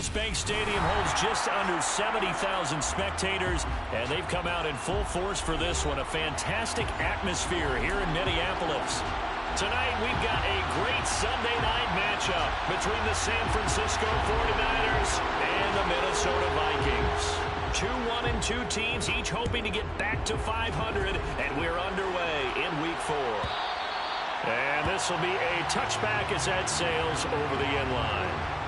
U.S. Bank Stadium holds just under 70,000 spectators, and they've come out in full force for this one. A fantastic atmosphere here in Minneapolis. Tonight, we've got a great Sunday night matchup between the San Francisco 49ers and the Minnesota Vikings. 2-1-2 teams, each hoping to get back to 500, and we're underway in Week 4. And this will be a touchback as that sails over the end line.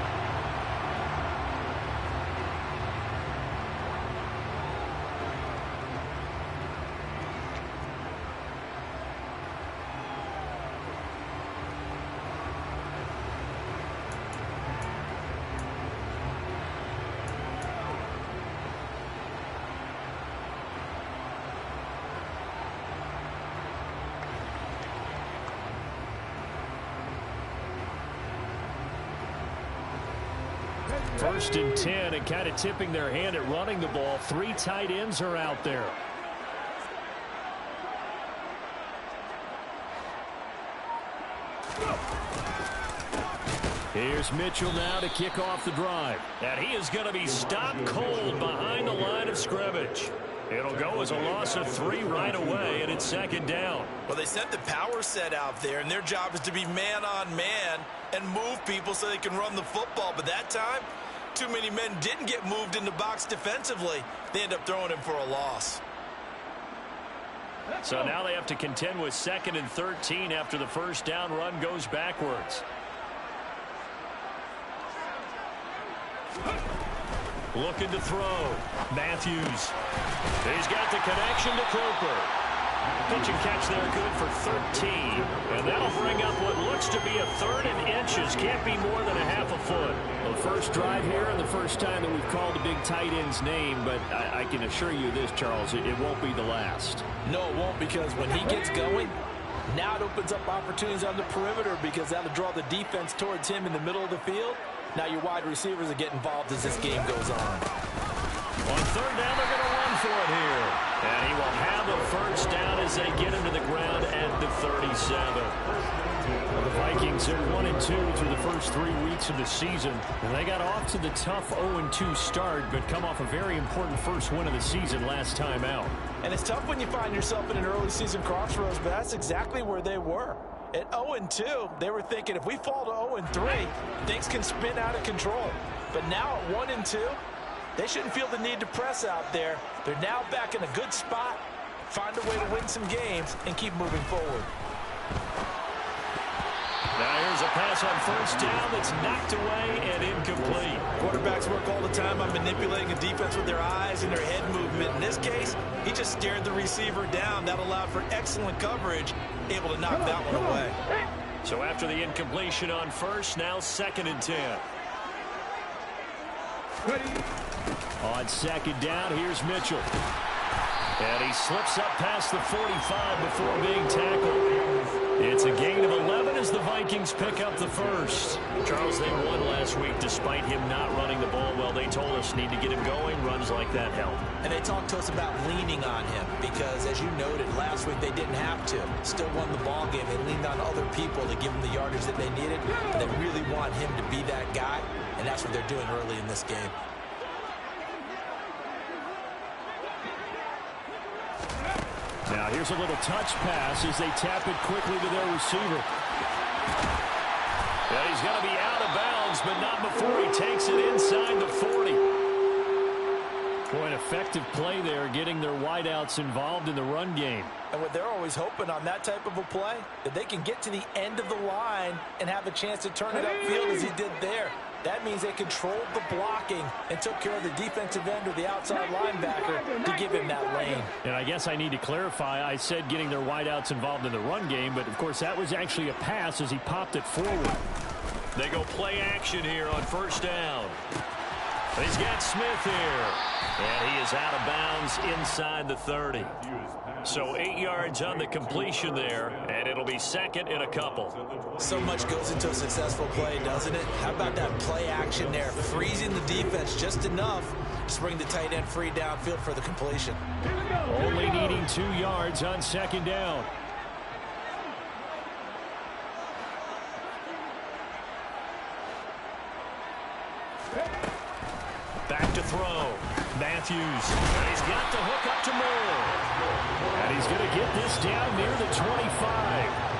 First and 10, and kind of tipping their hand at running the ball. 3 tight ends are out there. Here's Mitchell now to kick off the drive. And he is going to be stopped cold behind the line of scrimmage. It'll go as a loss of 3 right away, and it's second down. Well, they sent the power set out there, and their job is to be man-on-man and move people so they can run the football. But that time, too many men didn't get moved in the box defensively. They end up throwing him for a loss. So now they have to contend with 2nd and 13 after the first down run goes backwards. Looking to throw. Matthews. He's got the connection to Cooper. Pitch and catch there, good for 13. And that'll bring up what looks to be a 3rd and inches. Can't be more than a half a foot. The first drive here and the first time that we've called the big tight end's name, but I can assure you this, Charles, it won't be the last. No, it won't, because when he gets going, now it opens up opportunities on the perimeter because that'll draw the defense towards him in the middle of the field. Now your wide receivers will get involved as this game goes on. On 3rd down, they're going to run for it here. And he will have a first down as they get him to the ground at the 37. Well, the Vikings are 1-2 through the first 3 weeks of the season. And they got off to the tough 0-2 start, but come off a very important first win of the season last time out. And it's tough when you find yourself in an early season crossroads, but that's exactly where they were. At 0-2, they were thinking if we fall to 0-3, things can spin out of control. But now at 1-2, they shouldn't feel the need to press out there. They're now back in a good spot, find a way to win some games, and keep moving forward. Now here's a pass on first down that's knocked away and incomplete. Quarterbacks work all the time on manipulating a defense with their eyes and their head movement. In this case, he just stared the receiver down. That allowed for excellent coverage, able to knock that one away. So after the incompletion on first, now 2nd and 10. On 2nd down, here's Mitchell. And he slips up past the 45 before being tackled. It's a gain of 11 as the Vikings pick up the first. Charles, they won last week despite him not running the ball well. They told us need to get him going. Runs like that help. And they talked to us about leaning on him because, as you noted, last week they didn't have to. Still won the ball game. They leaned on other people to give them the yardage that they needed. But they really want him to be that guy, and that's what they're doing early in this game. Now here's a little touch pass as they tap it quickly to their receiver. Yeah, he's going to be out of bounds, but not before he takes it inside the 40. Boy, an effective play there, getting their wideouts involved in the run game. And what they're always hoping on that type of a play, that they can get to the end of the line and have a chance to turn it upfield as he did there. That means they controlled the blocking and took care of the defensive end or the outside linebacker to give him that lane. And I guess I need to clarify, I said getting their wideouts involved in the run game, but of course that was actually a pass as he popped it forward. They go play action here on first down. He's got Smith here. And he is out of bounds inside the 30. So 8 yards on the completion there, and it'll be 2nd and a couple. So much goes into a successful play, doesn't it? How about that play action there? Freezing the defense just enough to bring the tight end free downfield for the completion. Only needing 2 yards on 2nd down. throw. Matthews. And he's got the hook up to Moore. And he's going to get this down near the 25.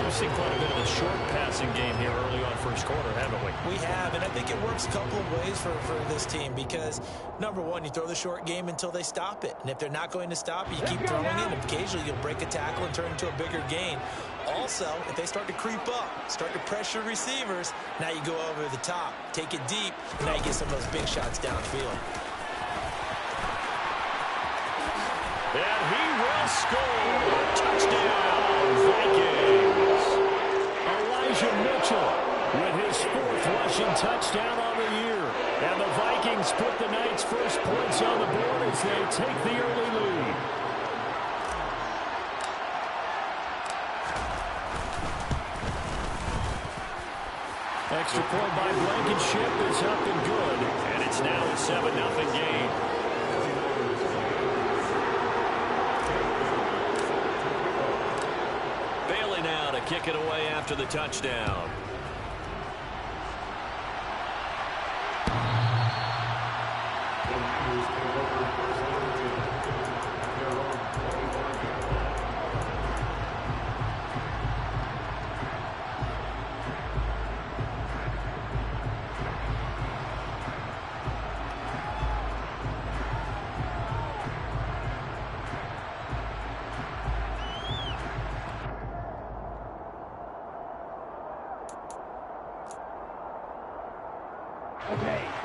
We've seen quite a bit of a short passing game here early on first quarter, haven't we? We have, and I think it works a couple of ways for this team because, number one, you throw the short game until they stop it. And if they're not going to stop it, you keep throwing it, and occasionally you'll break a tackle and turn it into a bigger gain. Also, if they start to creep up, start to pressure receivers, now you go over the top, take it deep, and now you get some of those big shots downfield. And he will score. Touchdown, Vikings. Elijah Mitchell with his 4th rushing touchdown on the year. And the Vikings put the night's first points on the board as they take the early lead. Extra point by Blankenship is up and good. And it's now a 7-0 game. Bailey now to kick it away after the touchdown.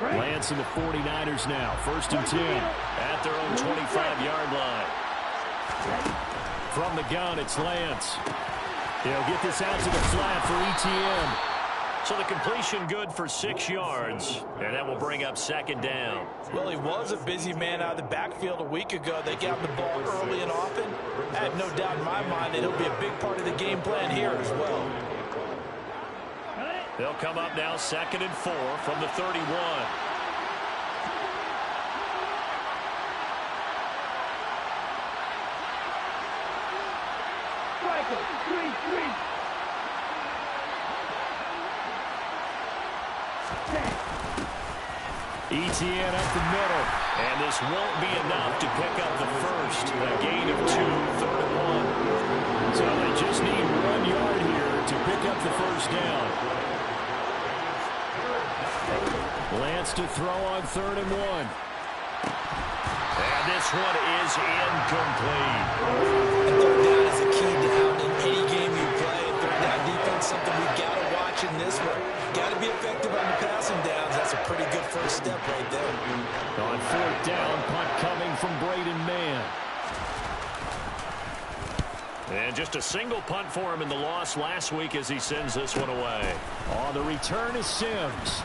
Lance and the 49ers now. 1st and 10 at their own 25-yard line. From the gun, it's Lance. He'll get this out to the flat for ETN. So the completion good for 6 yards, and that will bring up 2nd down. Well, he was a busy man out of the backfield a week ago. They got the ball early and often. I have no doubt in my mind that it'll be a big part of the game plan here as well. They'll come up now 2nd and 4 from the 31. ETN up the middle, and this won't be enough to pick up the first. A gain of 2, 3rd and 1. So they just need 1 yard here to pick up the first down. Lance to throw on 3rd and 1. And this one is incomplete. And 3rd down is a key down in any game you play. And 3rd down defense, something we've got to watch in this one. Got to be effective on the passing downs. That's a pretty good first step right there. On 4th down, punt coming from Braden Mann. And just a single punt for him in the loss last week as he sends this one away. On the return is Sims.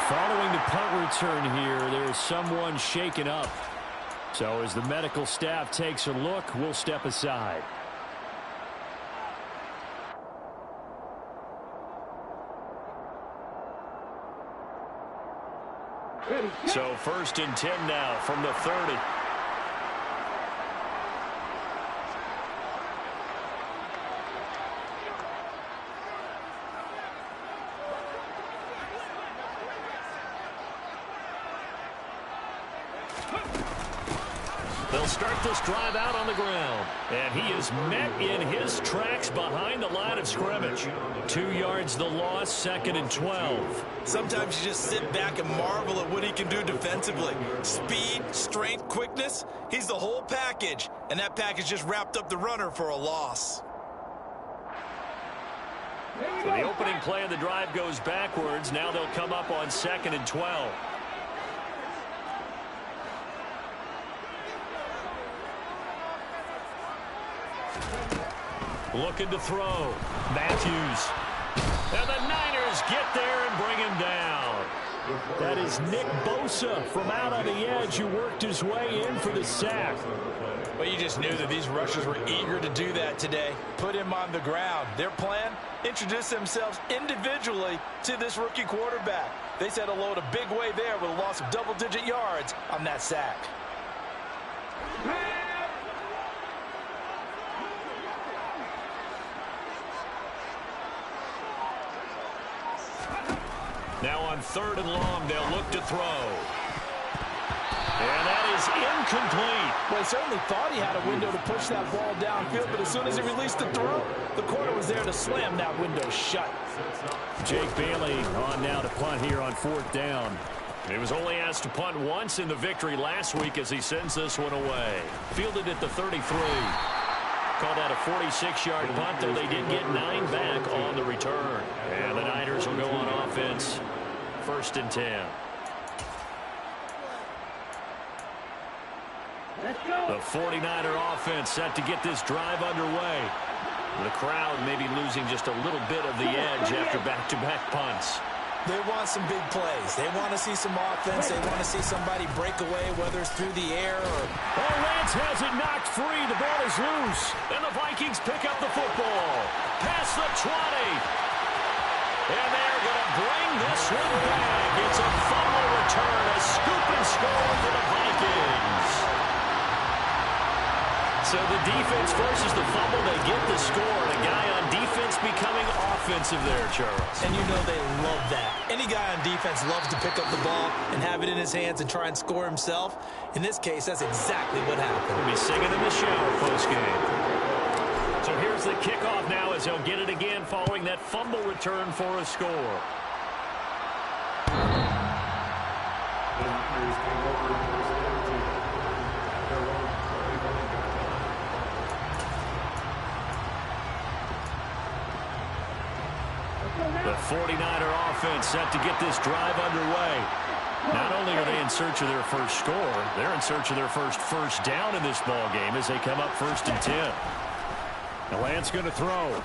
Following the punt return here, there's someone shaken up. So as the medical staff takes a look, we'll step aside. So 1st and 10 now from the 30. They'll start this drive out on the ground. And he is met in his tracks behind the line of scrimmage. 2 yards the loss, 2nd and 12. Sometimes you just sit back and marvel at what he can do defensively. Speed, strength, quickness. He's the whole package. And that package just wrapped up the runner for a loss. So the opening play of the drive goes backwards. Now they'll come up on 2nd and 12. Looking to throw. Matthews. And the Niners get there and bring him down. That is Nick Bosa from out on the edge who worked his way in for the sack. Well, you just knew that these rushers were eager to do that today. Put him on the ground. Their plan, introduce themselves individually to this rookie quarterback. They set a load a big way there with a loss of double-digit yards on that sack. 3rd and long. They'll look to throw. And that is incomplete. Well, he certainly thought he had a window to push that ball downfield, but as soon as he released the throw, the corner was there to slam that window shut. Jake Bailey on now to punt here on 4th down. He was only asked to punt once in the victory last week as he sends this one away. Fielded at the 33. Call that a 46-yard punt, though they did get 9 back on the return. And the Niners will go on offense. 1st and 10. The 49er offense set to get this drive underway. The crowd maybe losing just a little bit of the edge after back-to-back punts. They want some big plays. They want to see some offense. They want to see somebody break away, whether it's through the air or... Oh, Lance has it knocked free. The ball is loose. And the Vikings pick up the football. Past the 20. And they're going to bring this one back. It's a fumble return. A scoop and score for the Vikings. So the defense forces the fumble. They get the score. And a guy on defense becoming offensive there, Charles. And you know they love that. Any guy on defense loves to pick up the ball and have it in his hands and try and score himself. In this case, that's exactly what happened. We'll be singing in the shower post-game. So here's the kickoff now as he'll get it again following that fumble return for a score. The 49er offense set to get this drive underway. Not only are they in search of their first score, they're in search of their first down in this ball game as they come up 1st and 10. Now Lance going to throw.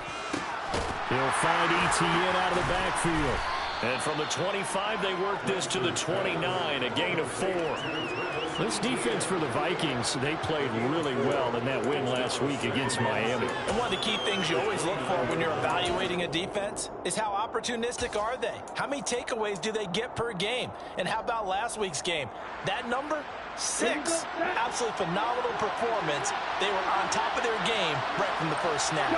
He'll find Etienne out of the backfield. And from the 25, they work this to the 29, a gain of 4. This defense for the Vikings, they played really well in that win last week against Miami. And one of the key things you always look for when you're evaluating a defense is how opportunistic are they? How many takeaways do they get per game? And how about last week's game? That number? 6. Absolutely phenomenal performance. They were on top of their game right from the first snap.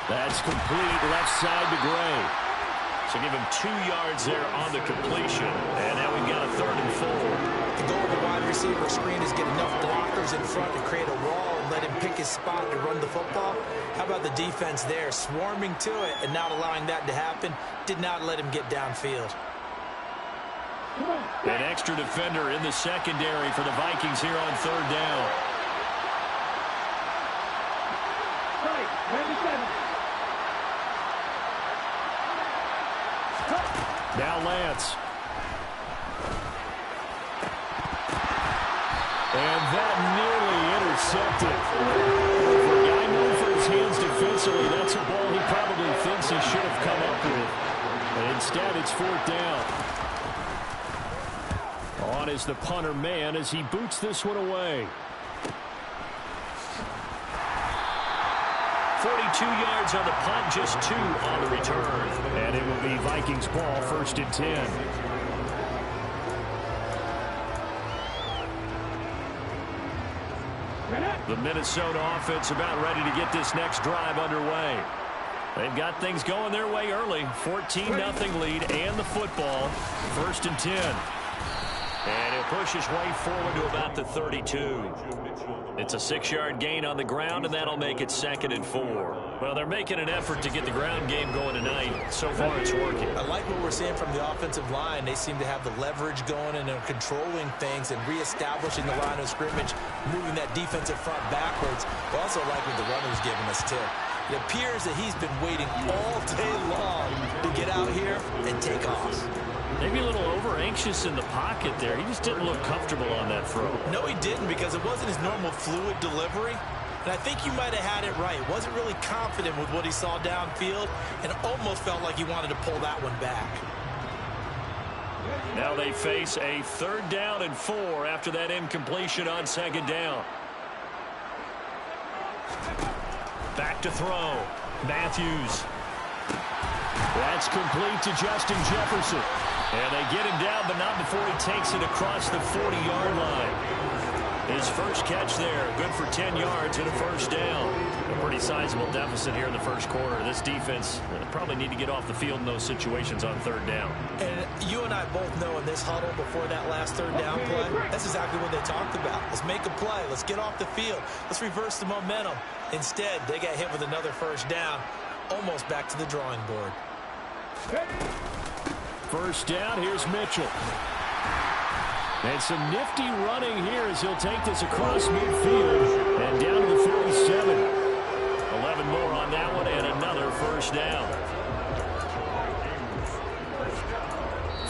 That's complete left side to Gray. So give him 2 yards there on the completion. And now we've got a 3rd and 4. The goal of the wide receiver screen is get enough blockers in front to create a wall and let him pick his spot and run the football. How about the defense there, swarming to it and not allowing that to happen? Did not let him get downfield. An extra defender in the secondary for the Vikings here on 3rd down. Now Lance. And that nearly intercepted. For a guy known for his hands defensively, that's a ball he probably thinks he should have come up with. And instead, it's 4th down. On is the punter man as he boots this one away. 42 yards on the punt, just 2 on the return. And it will be Vikings ball, 1st and 10. The Minnesota offense about ready to get this next drive underway. They've got things going their way early. 14-0 lead and the football. 1st and 10. And he'll push his way forward to about the 32. It's a 6-yard gain on the ground, and that'll make it 2nd and 4. Well, they're making an effort to get the ground game going tonight. So far, it's working. I like what we're seeing from the offensive line. They seem to have the leverage going and they're controlling things and reestablishing the line of scrimmage, moving that defensive front backwards. But also like what the runner's giving us, too. It appears that he's been waiting all day long to get out here and take off. Maybe a little over-anxious in the pocket there. He just didn't look comfortable on that throw. No, he didn't, because it wasn't his normal fluid delivery. And I think you might have had it right. Wasn't really confident with what he saw downfield and almost felt like he wanted to pull that one back. Now they face a 3rd down and 4 after that incompletion on 2nd down. Back to throw. Matthews. That's complete to Justin Jefferson. And they get him down, but not before he takes it across the 40-yard line. His first catch there, good for 10 yards and a first down. A pretty sizable deficit here in the first quarter. This defense probably need to get off the field in those situations on third down. And you and I both know in this huddle before that last third down play, that's exactly what they talked about. Let's make a play. Let's get off the field. Let's reverse the momentum. Instead, they got hit with another first down, almost back to the drawing board. First down, here's Mitchell. And some nifty running here as he'll take this across midfield and down to the 47. 11 more on that one and another first down.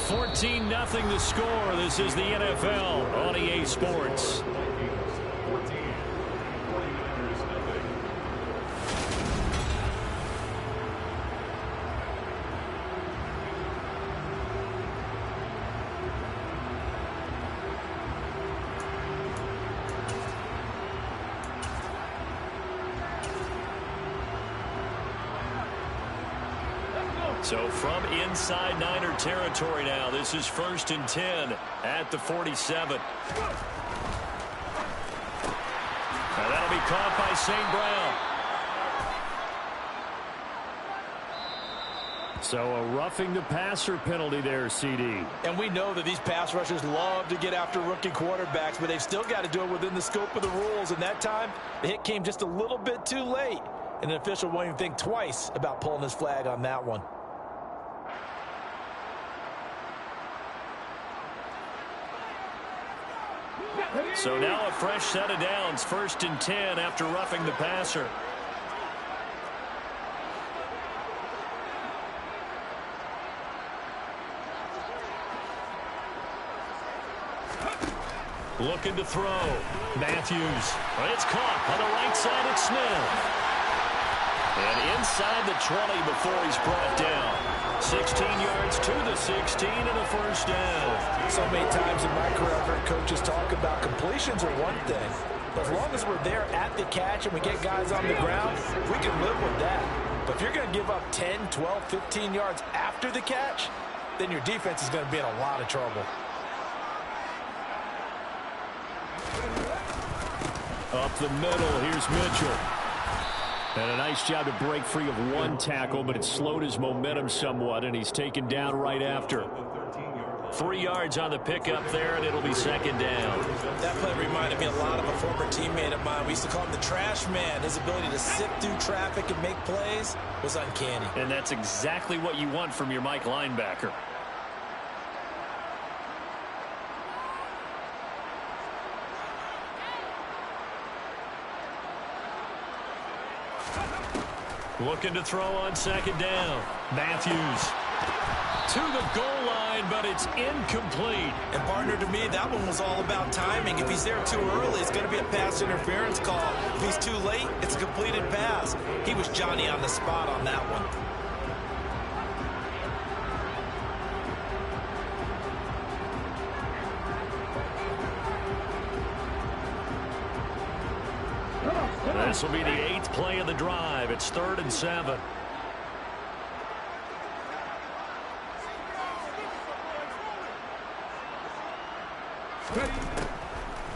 14-0 the score. This is the NFL on EA Sports. So from inside Niner territory now, this is 1st and 10 at the 47. Now that'll be caught by St. Brown. So a roughing the passer penalty there, CD. And we know that these pass rushers love to get after rookie quarterbacks, but they've still got to do it within the scope of the rules. And that time, the hit came just a little bit too late. And the official won't even think twice about pulling his flag on that one. So now a fresh set of downs, 1st and 10 after roughing the passer. Looking to throw. Matthews. It's caught on the right side. It's Smith. And inside the 20 before he's brought down. 16 yards to the 16 and a first down. So many times in my career, I've heard coaches talk about completions are one thing. But as long as we're there at the catch and we get guys on the ground, we can live with that. But if you're going to give up 10, 12, 15 yards after the catch, then your defense is going to be in a lot of trouble. Up the middle, here's Mitchell. And a nice job to break free of one tackle, but it slowed his momentum somewhat, and he's taken down right after. 3 yards on the pickup there, and it'll be 2nd down. That play reminded me a lot of a former teammate of mine. We used to call him the trash man. His ability to sift through traffic and make plays was uncanny. And that's exactly what you want from your Mike linebacker. Looking to throw on 2nd down. Matthews to the goal line, but it's incomplete. And partner, to me, that one was all about timing. If he's there too early, it's going to be a pass interference call. If he's too late, it's a completed pass. He was Johnny on the spot on that one. This will be the 8th play of the drive. It's 3rd and 7.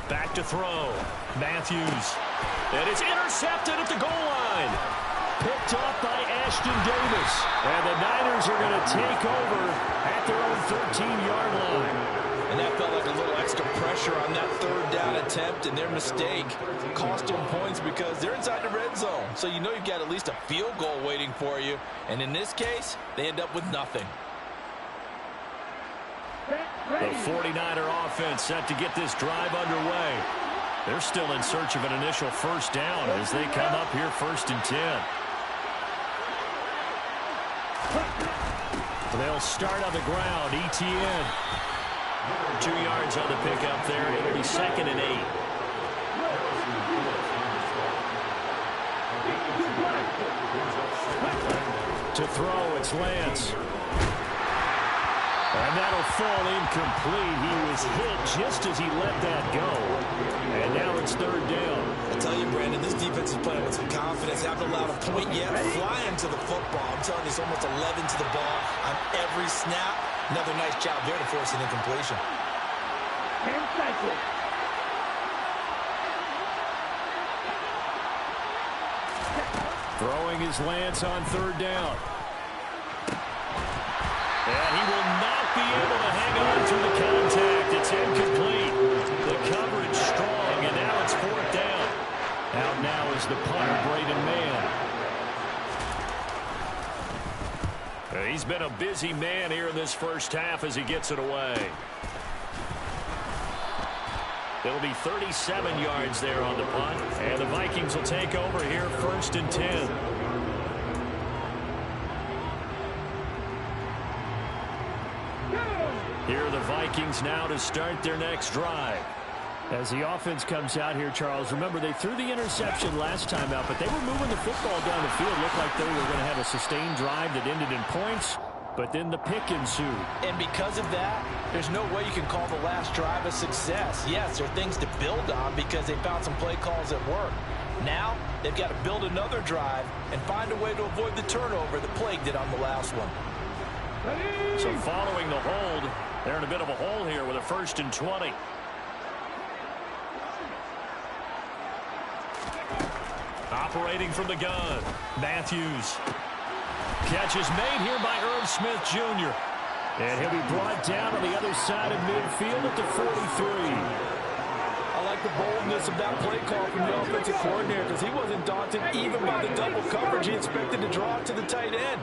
Back to throw. Matthews. And it's intercepted at the goal line. Picked off by Ashton Davis. And the Niners are going to take over at their own 13-yard line. And that felt like a little extra pressure on that 3rd down attempt, and their mistake cost them points because they're inside the red zone. So you know you've got at least a field goal waiting for you. And in this case, they end up with nothing. The 49er offense set to get this drive underway. They're still in search of an initial first down as they come up here 1st and 10. They'll start on the ground. ETN. 2 yards on the pickup there. It'll be 2nd and 8. To throw, it's Lance. And that'll fall incomplete. He was hit just as he let that go. And now it's 3rd down. I tell you, Brandon, this defense is playing with some confidence. They haven't allowed a point yet. Flying to the football. I'm telling you, it's almost 11 to the ball on every snap. Another nice job there to force an incompletion. 10 seconds. Throwing his lance on third down. And he will not be able to hang on through the contact. It's incomplete. The coverage strong, and now it's fourth down. Out now is the punter, Braden Mann. He's been a busy man here in this first half as he gets it away. It'll be 37 yards there on the punt, and the Vikings will take over here first and 10. Here are the Vikings now to start their next drive. As the offense comes out here, Charles, remember they threw the interception last time out, but they were moving the football down the field. Looked like they were going to have a sustained drive that ended in points, but then the pick ensued. And because of that, there's no way you can call the last drive a success. Yes, there are things to build on because they found some play calls that work. Now, they've got to build another drive and find a way to avoid the turnover that plagued it on the last one. So following the hold, they're in a bit of a hole here with a first and 20. Operating from the gun, Matthews. Catch is made here by Irv Smith Jr. And he'll be brought down on the other side of midfield at the 43. I like the boldness of that play call from the offensive coordinator because he wasn't daunted even by the double coverage. He expected to draw it to the tight end.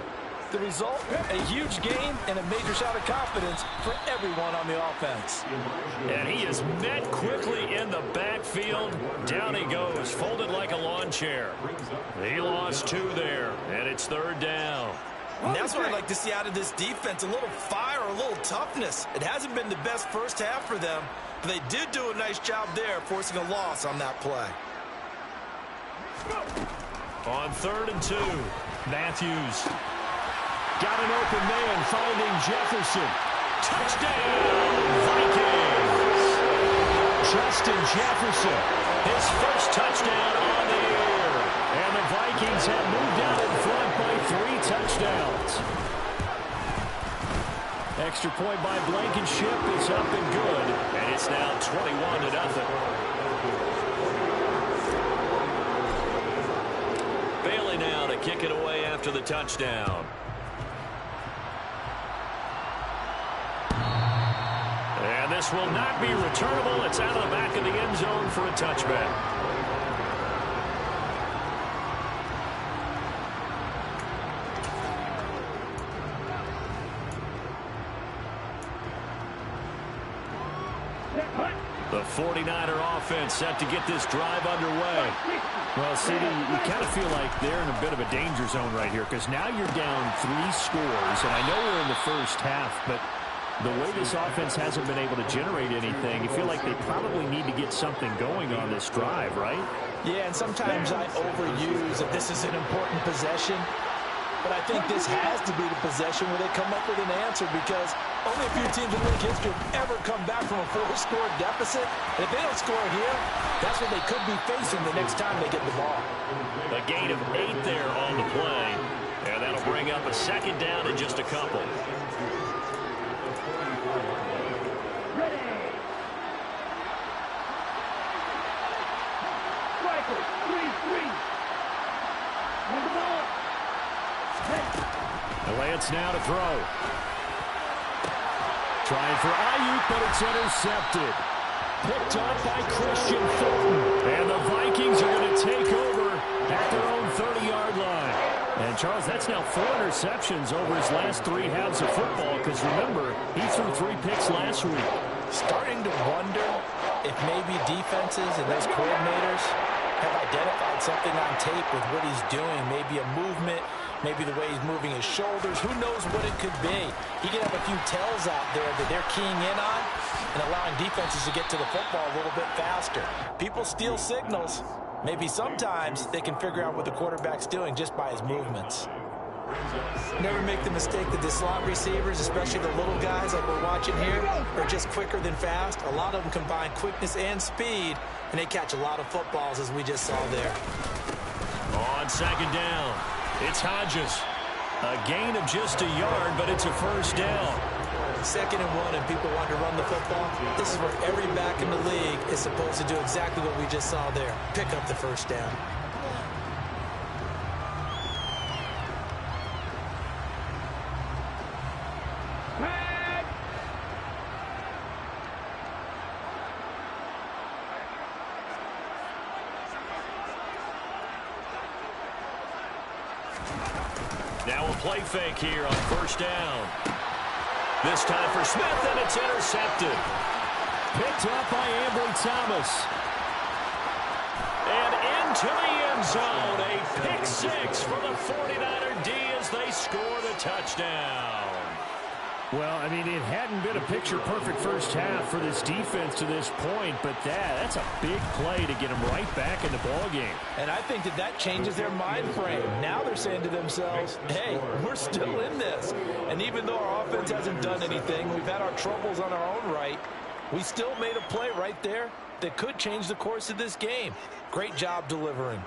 The result, a huge gain and a major shot of confidence for everyone on the offense. And he is met quickly in the backfield. Down he goes, folded like a lawn chair. He lost 2 there, and it's third down. And that's what I'd like to see out of this defense, a little fire, a little toughness. It hasn't been the best first half for them, but they did do a nice job there, forcing a loss on that play. On third and 2, Matthews. Got an open man, finding Jefferson. Touchdown, Vikings! Justin Jefferson, his first touchdown on the year. And the Vikings have moved out in front by 3 touchdowns. Extra point by Blankenship is up and good. And it's now 21-0. Bailey now to kick it away after the touchdown. And this will not be returnable. It's out of the back of the end zone for a touchback. The 49er offense set to get this drive underway. Well, CD, you kind of feel like they're in a bit of a danger zone right here because now you're down 3 scores. And I know we're in the first half, but the way this offense hasn't been able to generate anything, you feel like they probably need to get something going on this drive, right? Yeah, and sometimes I overuse that this is an important possession. But I think this has to be the possession where they come up with an answer because only a few teams in league history have ever come back from a 4-score deficit. And if they don't score here, that's what they could be facing the next time they get the ball. A gain of 8 there on the play. And that'll bring up a second down in just a couple. Lance now to throw. Trying for Ayuk, but it's intercepted. Picked up by Christian Fulton. And the Vikings are going to take over at their own 30-yard line. And, Charles, that's now 4 interceptions over his last 3 halves of football because, remember, he threw 3 picks last week. Starting to wonder if maybe defenses and those coordinators have identified something on tape with what he's doing. Maybe a movement, maybe the way he's moving his shoulders. Who knows what it could be? He could have a few tells out there that they're keying in on and allowing defenses to get to the football a little bit faster. People steal signals. Maybe sometimes they can figure out what the quarterback's doing just by his movements. Never make the mistake that the slot receivers, especially the little guys like we're watching here, are just quicker than fast. A lot of them combine quickness and speed, and they catch a lot of footballs as we just saw there. On second down, it's Hodges. A gain of just a yard, but it's a first down. 2nd and 1, and people want to run the football. This is where every back in the league is supposed to do exactly what we just saw there. Pick up the first down. play fake here on first down. This time for Smith, and it's intercepted. Picked up by Ambry Thomas. And into the end zone, a pick six for the 49er D as they score the touchdown. Well, I mean, it hadn't been a picture-perfect first half for this defense to this point, but that's a big play to get them right back in the ballgame. And I think that changes their mind frame. Now they're saying to themselves, hey, we're still in this. And even though our offense hasn't done anything, we've had our troubles on our own right, we still made a play right there that could change the course of this game. Great job delivering.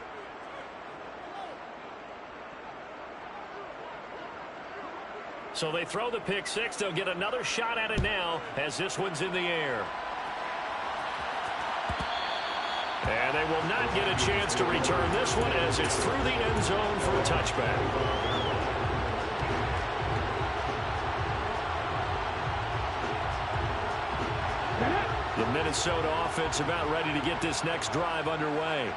So they throw the pick six. They'll get another shot at it now as this one's in the air. And they will not get a chance to return this one as it's through the end zone for a touchback. The Minnesota offense about ready to get this next drive underway.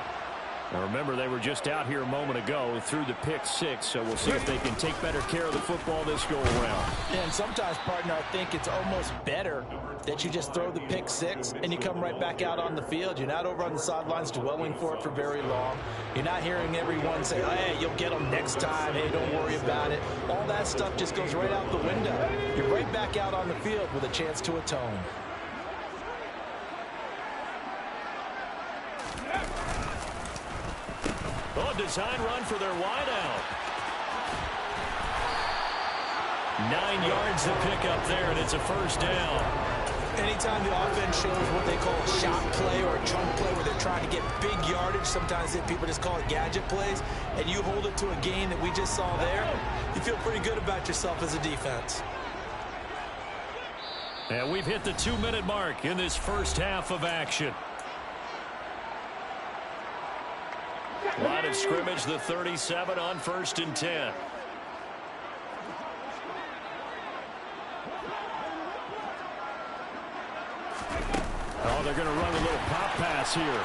Now remember, they were just out here a moment ago through the pick six, so we'll see if they can take better care of the football this go around. And sometimes, partner, I think it's almost better that you just throw the pick six and you come right back out on the field. You're not over on the sidelines dwelling for it for very long. You're not hearing everyone say, hey, you'll get them next time. Hey, don't worry about it. All that stuff just goes right out the window. You're right back out on the field with a chance to atone. Oh, design run for their wideout. 9 yards to pick up there, and it's a first down. Anytime the offense shows what they call a shot play or a chunk play where they're trying to get big yardage, sometimes people just call it gadget plays, and you hold it to a gain that we just saw there, you feel pretty good about yourself as a defense. And we've hit the 2-minute mark in this first half of action. Line of scrimmage, the 37 on 1st and 10. Oh, they're going to run a little pop pass here.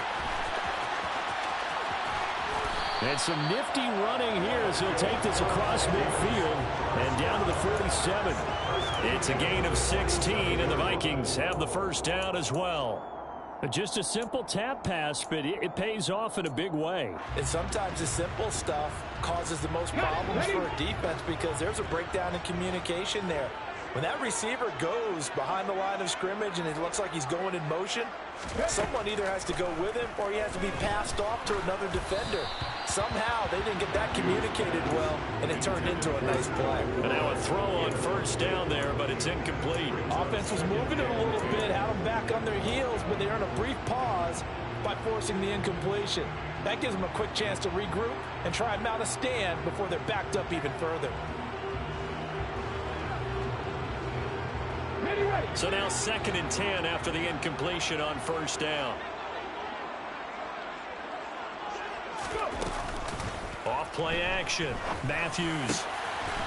And some nifty running here as he'll take this across midfield and down to the 47. It's a gain of 16, and the Vikings have the first down as well. Just a simple tap pass, but it pays off in a big way. And sometimes the simple stuff causes the most problems for a defense because there's a breakdown in communication there. When that receiver goes behind the line of scrimmage and it looks like he's going in motion, someone either has to go with him or he has to be passed off to another defender. Somehow they didn't get that communicated well, and it turned into a nice play. And now a throw on first down there, but it's incomplete. Offense was moving it a little bit, had them back on their heels, but they earned a brief pause by forcing the incompletion. That gives them a quick chance to regroup and try and mount a stand before they're backed up even further. So now 2nd and 10 after the incompletion on first down. Off play action. Matthews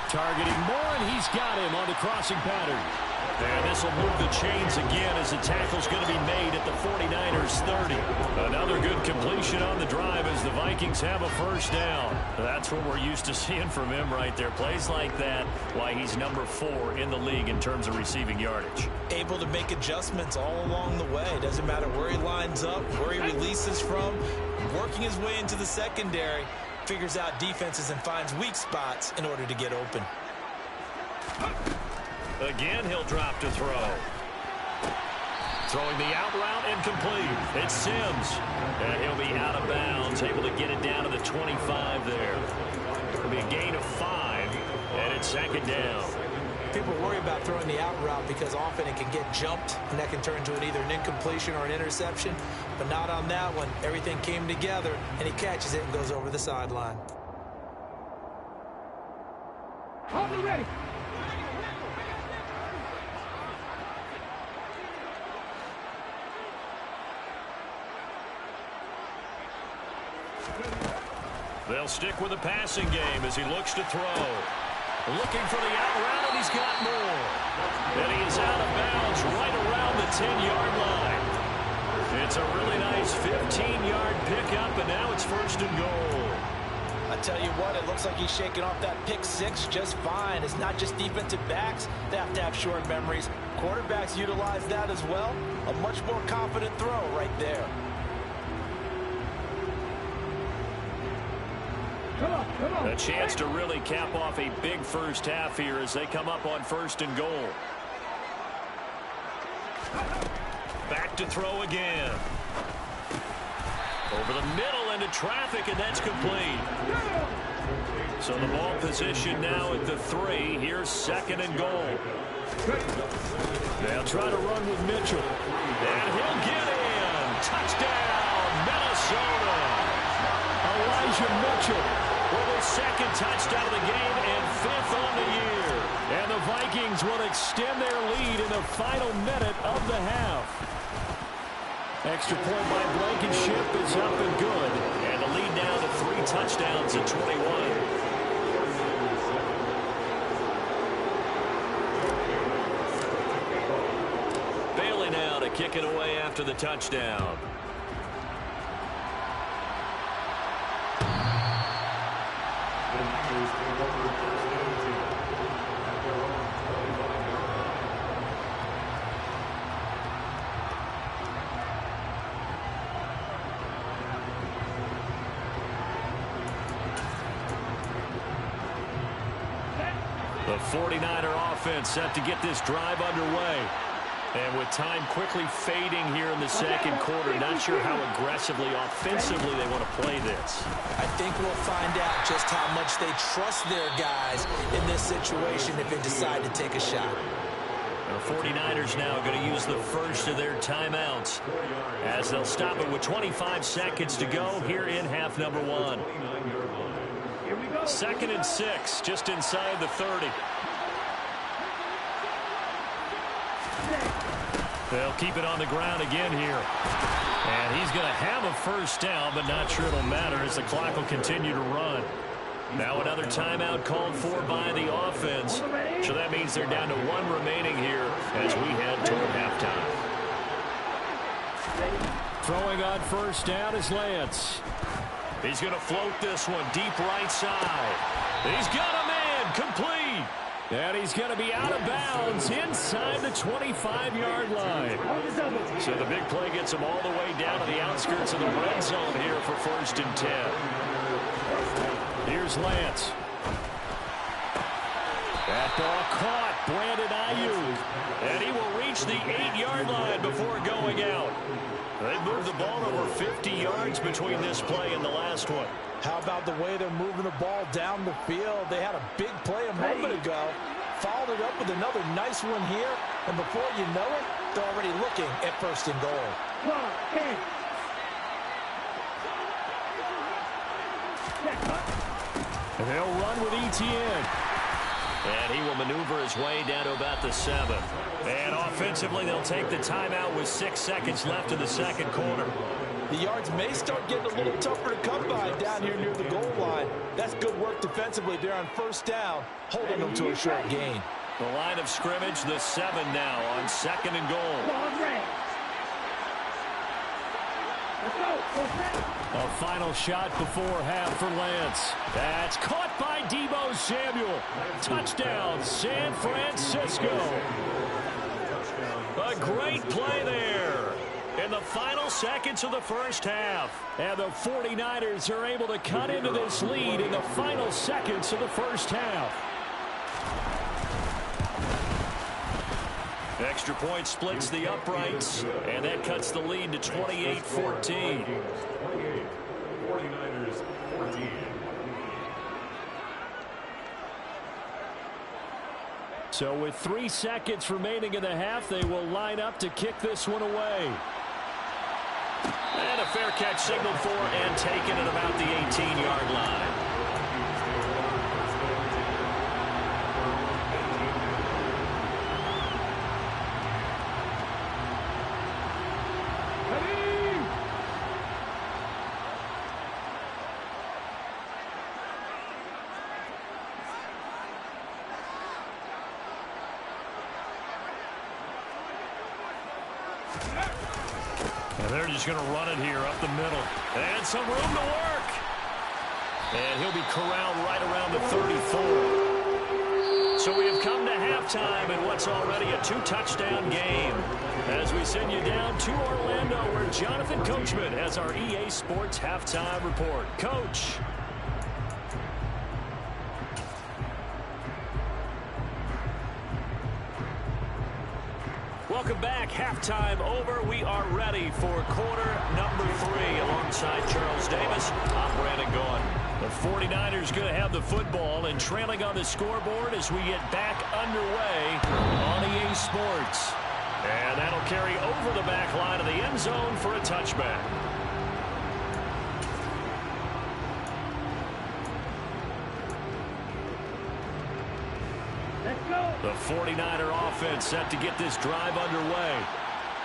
targeting Moore, and he's got him on the crossing pattern. And this will move the chains again as the tackle's going to be made at the 49ers 30. Another good completion on the drive as the Vikings have a first down. That's what we're used to seeing from him right there. Plays like that, why he's number 4 in the league in terms of receiving yardage. Able to make adjustments all along the way. Doesn't matter where he lines up, where he releases from. Working his way into the secondary, figures out defenses and finds weak spots in order to get open. Again, he'll drop to throw. Throwing the out route incomplete. It's Sims. And he'll be out of bounds, able to get it down to the 25 there. It'll be a gain of 5, and it's 2nd down. People worry about throwing the out route because often it can get jumped, and that can turn into either an incompletion or an interception. But not on that one. Everything came together, and he catches it and goes over the sideline. Hold me ready. They'll stick with the passing game as he looks to throw. Looking for the out route, and he's got more. And he is out of bounds right around the 10-yard line. It's a really nice 15-yard pickup, and now it's 1st and goal. I tell you what, it looks like he's shaking off that pick six just fine. It's not just defensive backs that have to have short memories. Quarterbacks utilize that as well. A much more confident throw right there. A chance to really cap off a big first half here as they come up on 1st and goal. Back to throw again. Over the middle into traffic, and that's complete. So the ball position now at the 3. Here's 2nd and goal. They'll try to run with Mitchell. And he'll get in. Touchdown, Minnesota. Elijah Mitchell with his 2nd touchdown of the game and 5th on the year. And the Vikings will extend their lead in the final minute of the half. Extra point by Blankenship is up and good. And the lead now to 3 touchdowns at 21. Bailey now to kick it away after the touchdown. The 49er offense set to get this drive underway. And with time quickly fading here in the 2nd quarter, not sure how aggressively, offensively they want to play this. I think we'll find out just how much they trust their guys in this situation if they decide to take a shot. The 49ers now going to use the first of their timeouts as they'll stop it with 25 seconds to go here in half number 1. 2nd and 6, just inside the 30. They'll keep it on the ground again here. And he's going to have a first down, but not sure it'll matter as the clock will continue to run. Now another timeout called for by the offense. So that means they're down to 1 remaining here as we head toward halftime. Throwing on first down is Lance. He's going to float this one deep right side. He's got a man complete. And he's going to be out of bounds inside the 25-yard line. So the big play gets him all the way down to the outskirts of the red zone here for 1st and 10. Here's Lance. That ball caught. Brandon Ayuk. And he will reach the 8-yard line before going out. They've moved the ball over 50 yards between this play and the last one. How about the way they're moving the ball down the field? They had a big play a moment ago. Followed it up with another nice one here. And before you know it, they're already looking at 1st and goal. And they'll run with Etienne. And he will maneuver his way down to about the 7. And offensively, they'll take the timeout with 6 seconds left in the 2nd quarter. The yards may start getting a little tougher to come by down here near the goal line. That's good work defensively there on 1st down, holding them to a short gain. The line of scrimmage, the 7 now on 2nd and goal. A final shot before half for Lance. That's caught by Deebo Samuel. Touchdown, San Francisco. A great play there in the final seconds of the 1st half. And the 49ers are able to cut into this lead in the final seconds of the 1st half. Extra point splits the uprights, and that cuts the lead to 28-14. 49ers 14. So with 3 seconds remaining in the half, they will line up to kick this one away. And a fair catch signaled for and taken at about the 18-yard line. And they're just going to run it here up the middle. And some room to work. And he'll be corralled right around the 34. So we have come to halftime in what's already a 2-touchdown game. As we send you down to Orlando, where Jonathan Coachman has our EA Sports halftime report. Coach. Welcome back. Halftime over. We are ready for quarter number 3. Alongside Charles Davis, I'm Brandon Gaudin. The 49ers going to have the football and trailing on the scoreboard as we get back underway on EA Sports. And that'll carry over the back line of the end zone for a touchback. The 49er offense set to get this drive underway.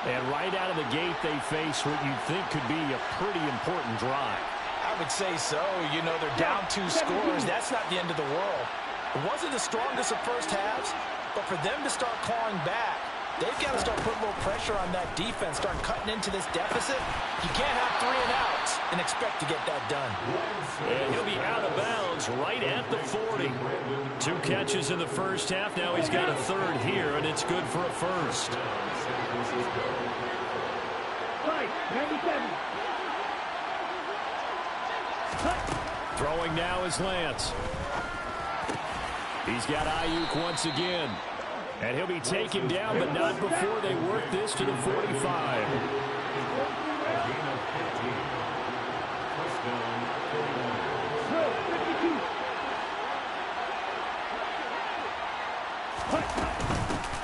And right out of the gate, they face what you'd think could be a pretty important drive. I would say so. You know, they're down 2 scores. That's not the end of the world. It wasn't the strongest of first halves, but for them to start clawing back, they've got to start putting a little pressure on that defense, start cutting into this deficit. You can't have 3 and outs and expect to get that done. And he'll be out of bounds right at the 40. 2 catches in the first half. Now he's got a 3rd here, and it's good for a first. Right, 97. Throwing now is Lance. He's got Ayuk once again. And he'll be taken down, but not before they work this to the 45.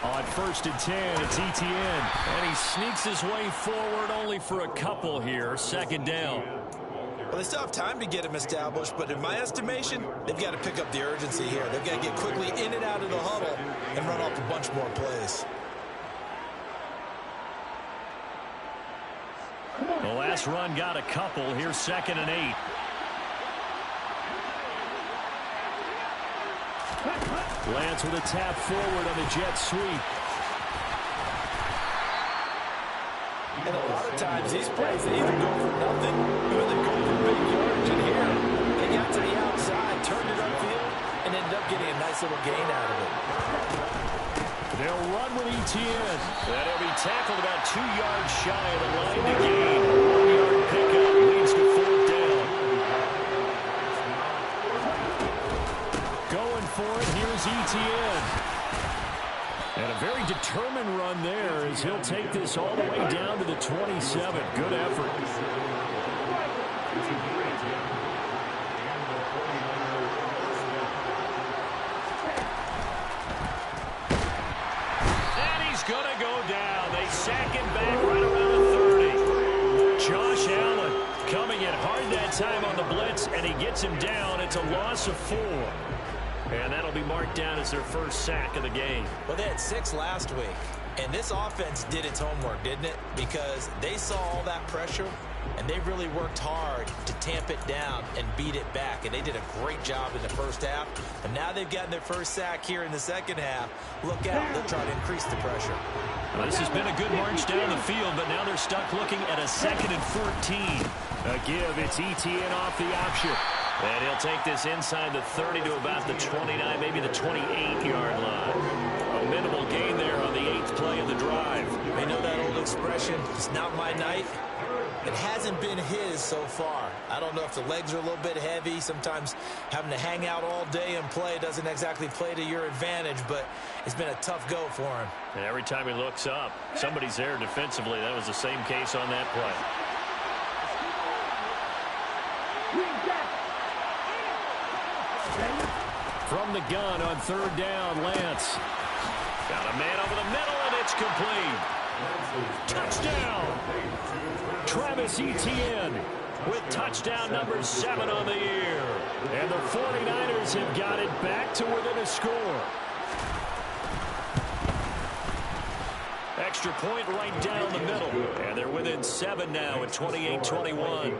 On 1st and 10, it's ETN. And he sneaks his way forward only for a couple here. 2nd down. Well, they still have time to get him established, but in my estimation, they've got to pick up the urgency here. They've got to get quickly in and out of the huddle and run off a bunch more plays. The last run got a couple. Here's 2nd and 8. Lance with a tap forward on the jet sweep. And a lot of times, these plays, they either go for nothing or they go for big yardage. And here, they got to the outside, turned it upfield, and ended up getting a nice little gain out of it. They'll run with ETN. And he'll be tackled about 2 yards shy of the line to gain. 1-yard pickup leads to 4th down. Going for it, here's ETN. And a very determined run there as he'll take this all the way down to the 27. Good effort. And he's going to go down. They sack him back right around the 30. Josh Allen coming in hard that time on the blitz, and he gets him down. It's a loss of 4. And that'll be marked down as their first sack of the game. Well, they had 6 last week. And this offense did its homework, didn't it? Because they saw all that pressure, and they really worked hard to tamp it down and beat it back. And they did a great job in the first half. And now they've gotten their first sack here in the second half. Look out. They'll try to increase the pressure. Well, this has been a good march down the field, but now they're stuck looking at a 2nd and 14. A give. It's ETN off the option. And he'll take this inside the 30 to about the 29, maybe the 28-yard line. A minimal gain there on the 8th play of the drive. You know that old expression, it's not my night? It hasn't been his so far. I don't know if the legs are a little bit heavy. Sometimes having to hang out all day and play doesn't exactly play to your advantage, but it's been a tough go for him. And every time he looks up, somebody's there defensively. That was the same case on that play. From the gun on 3rd down, Lance. Got a man over the middle, and it's complete. Touchdown! Travis Etienne with touchdown number 7 on the year. And the 49ers have got it back to within a score. Extra point right down the middle. And they're within 7 now at 28-21.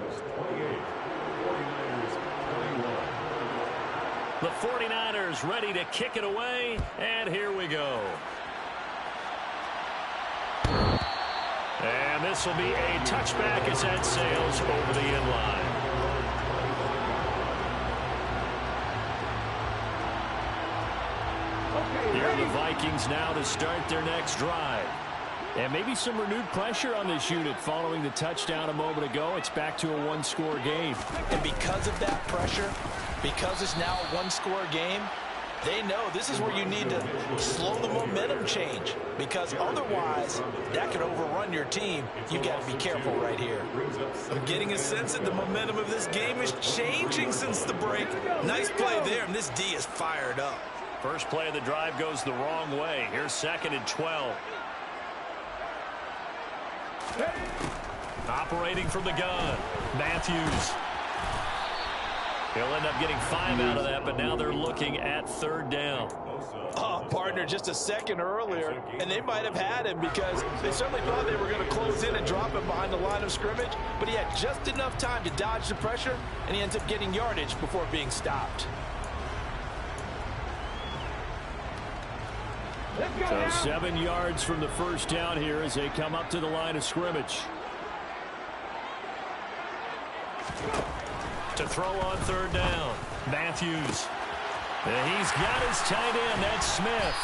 The 49ers ready to kick it away, and here we go. And this will be a touchback as that sails over the end line. for the Vikings now to start their next drive. And maybe some renewed pressure on this unit following the touchdown a moment ago. It's back to a one-score game. And because of that pressure, because it's now a one-score game, they know this is where you need to slow the momentum change, because otherwise that could overrun your team. You've got to be careful right here. I'm getting a sense that the momentum of this game is changing since the break. Nice play there, and this D is fired up. First play of the drive goes the wrong way. Here's 2nd and 12. Operating from the gun, Matthews. He'll end up getting 5 out of that, but now they're looking at 3rd down. Oh, partner, just a second earlier, and they might have had him because they certainly thought they were going to close in and drop him behind the line of scrimmage, but he had just enough time to dodge the pressure, and he ends up getting yardage before being stopped. So 7 yards from the first down here as they come up to the line of scrimmage. To throw on 3rd down, Matthews. And he's got his tight end, that's Smith.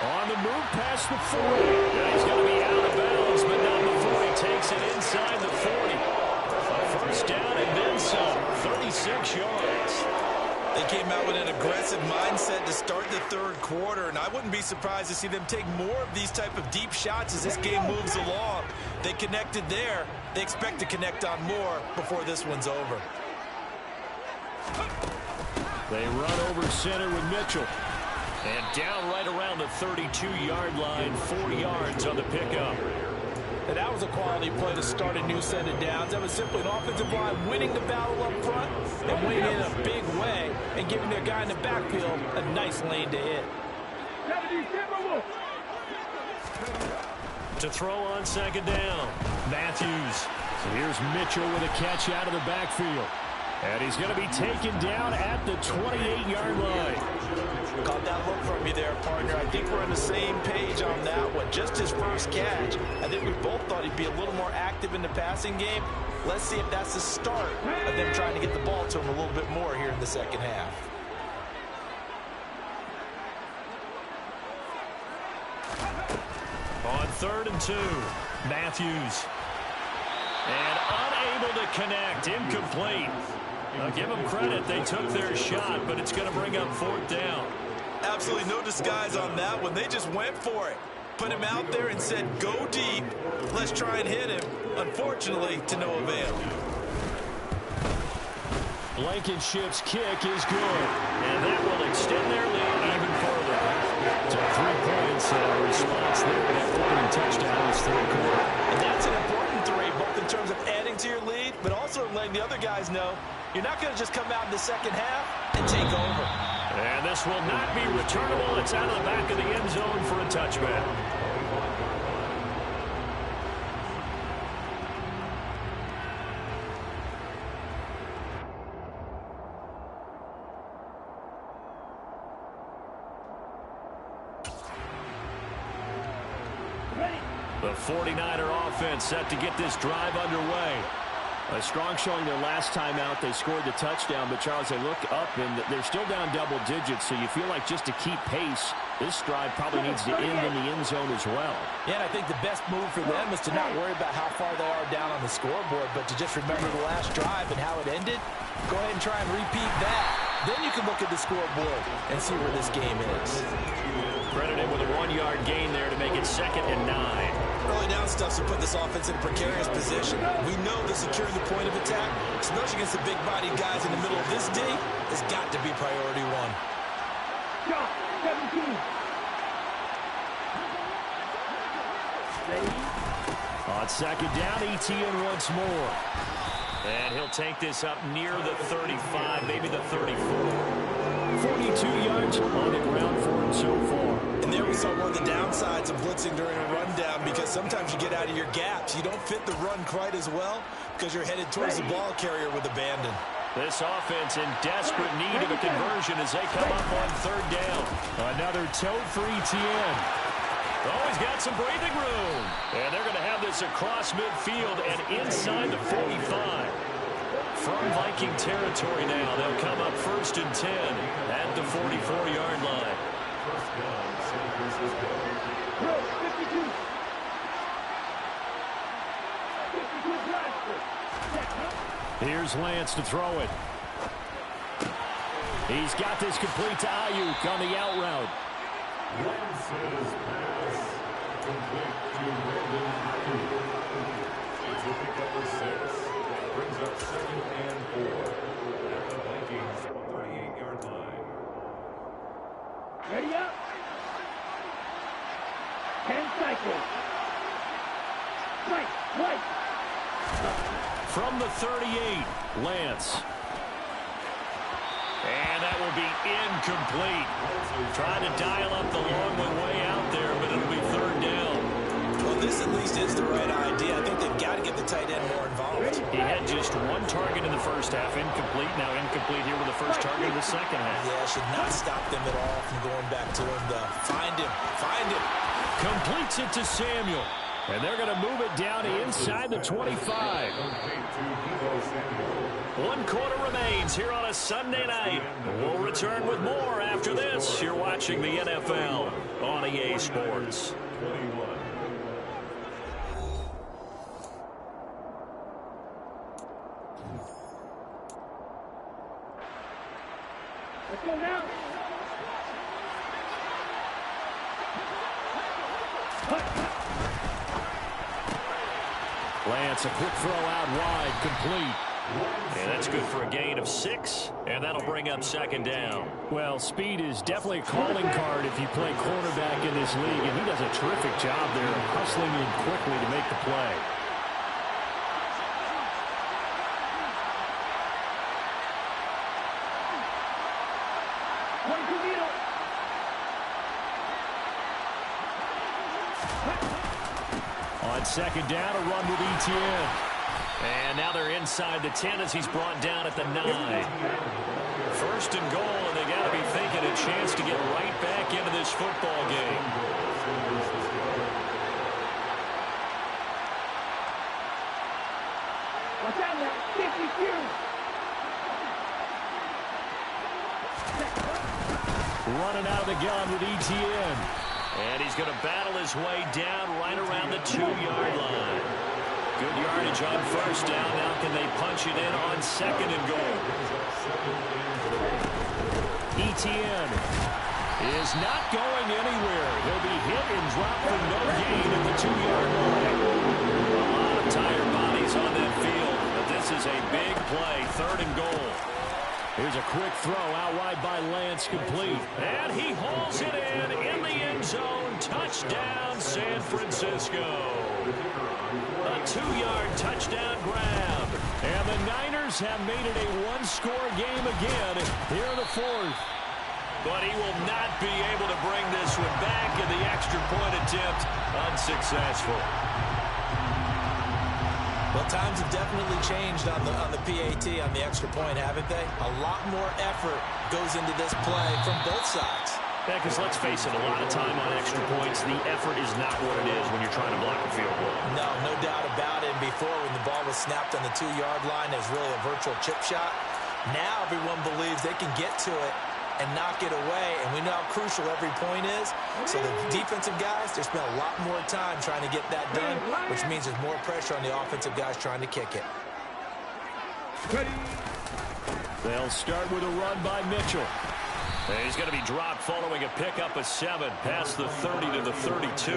On the move past the 40. And he's going to be out of bounds, but not before he takes it inside the 40. A first down and then some, 36 yards. They came out with an aggressive mindset to start the 3rd quarter, and I wouldn't be surprised to see them take more of these type of deep shots as this game moves along. They connected there. They expect to connect on more before this one's over. They run over center with Mitchell. And down right around the 32-yard line, 4 yards on the pickup. And that was a quality play to start a new set of downs. That was simply an offensive line winning the battle up front and winning in a big way and giving their guy in the backfield a nice lane to hit. To throw on 2nd down, Matthews. So here's Mitchell with a catch out of the backfield. And he's going to be taken down at the 28-yard line. Caught that look from you there, partner. I think we're on the same page on that one. Just his first catch. I think we both thought he'd be a little more active in the passing game. Let's see if that's the start of them trying to get the ball to him a little bit more here in the second half. On 3rd and 2, Matthews. And unable to connect, incomplete. I'll give them credit, they took their shot, but it's going to bring up 4th down. Absolutely no disguise on that one. They just went for it. Put him out there and said, go deep. Let's try and hit him. Unfortunately, to no avail. Blankenship's kick is good. And that will extend their lead even further. So 3 points response there. That opening touchdown is 3rd quarter. And that's an important 3, both in terms of adding to your lead, but also letting the other guys know you're not going to just come out in the second half and take over. And this will not be returnable. It's out of the back of the end zone for a touchback. The 49er offense set to get this drive underway. A strong showing their last time out. They scored the touchdown, but Charles, they look up and they're still down double digits, so you feel like just to keep pace, this drive probably needs to end in the end zone as well. Yeah, and I think the best move for them is to not worry about how far they are down on the scoreboard, but to just remember the last drive and how it ended. Go ahead and try and repeat that. Then you can look at the scoreboard and see where this game is. Credited with a 1-yard gain there to make it 2nd and 9. Early down stuff's to put this offense in a precarious position. We know that securing the point of attack, especially against the big-bodied guys in the middle of this D, has got to be priority 1. Shot, 17. On 2nd down, ETN once more. And he'll take this up near the 35, maybe the 34. 42 yards on the ground for him so far. And there we saw one of the downsides of blitzing during a rundown, because sometimes you get out of your gaps. You don't fit the run quite as well because you're headed towards the ball carrier with abandon. This offense in desperate need of a conversion as they come up on 3rd down. Another tote for ETN. Oh, he's got some breathing room. And they're going to have this across midfield and inside the 45. From Viking territory now, they'll come up 1st and 10 at the 44-yard line. Drill 52. 52 transfer. Here's Lance to throw it. He's got this complete to Ayuk on the out route. Lance's pass complete to Brandon Ayuk. It's a pickup of 6. That brings up 2nd and 4 at the Vikings 38-yard line. Ready up. 10 cycles. Right. From the 38, Lance. And that will be incomplete. Trying to dial up the long one way out there, but it'll be 3rd down. Well, this at least is the right idea. I think they've got to get the tight end more involved. He had just 1 target in the first half, incomplete. Now incomplete here with the first target of the second half. Yeah, should not stop them at all from going back to him, though. Find him. Completes it to Samuel. And they're going to move it down inside the 25. 1 quarter remains here on a Sunday night. We'll return with more after this. You're watching the NFL on EA Sports. Let's go now. Lance, a quick throw out wide, complete. And that's good for a gain of 6, and that'll bring up 2nd down. Well, speed is definitely a calling card if you play quarterback in this league, and he does a terrific job there of hustling in quickly to make the play. On 2nd down, a run with Etienne. And now they're inside the 10 as he's brought down at the 9. 1st and goal, and they got to be thinking a chance to get right back into this football game. Watch out now. 52. Running out of the gun with Etienne. And he's going to battle his way down right around the 2-yard line. Good yardage on 1st down. Now can they punch it in on 2nd and goal? Etienne is not going anywhere. He'll be hit and dropped for no gain at the 2-yard line. A lot of tired bodies on that field, but this is a big play. 3rd and goal. Here's a quick throw out wide by Lance, complete. And he hauls it in the end zone. Touchdown, San Francisco. A 2-yard touchdown grab. And the Niners have made it a 1-score game again here in the 4th. But he will not be able to bring this one back, in the extra point attempt unsuccessful. Well, times have definitely changed on the PAT, on the extra point, haven't they? A lot more effort goes into this play from both sides. Yeah, because let's face it, a lot of time on extra points, the effort is not what it is when you're trying to block a field goal. No doubt about it. And before, when the ball was snapped on the 2-yard line, it was really a virtual chip shot. Now everyone believes they can get to it and knock it away, and we know how crucial every point is. So the defensive guys, they spend a lot more time trying to get that done, which means there's more pressure on the offensive guys trying to kick it. They'll start with a run by Mitchell. And he's going to be dropped following a pickup of 7 past the 30 to the 32.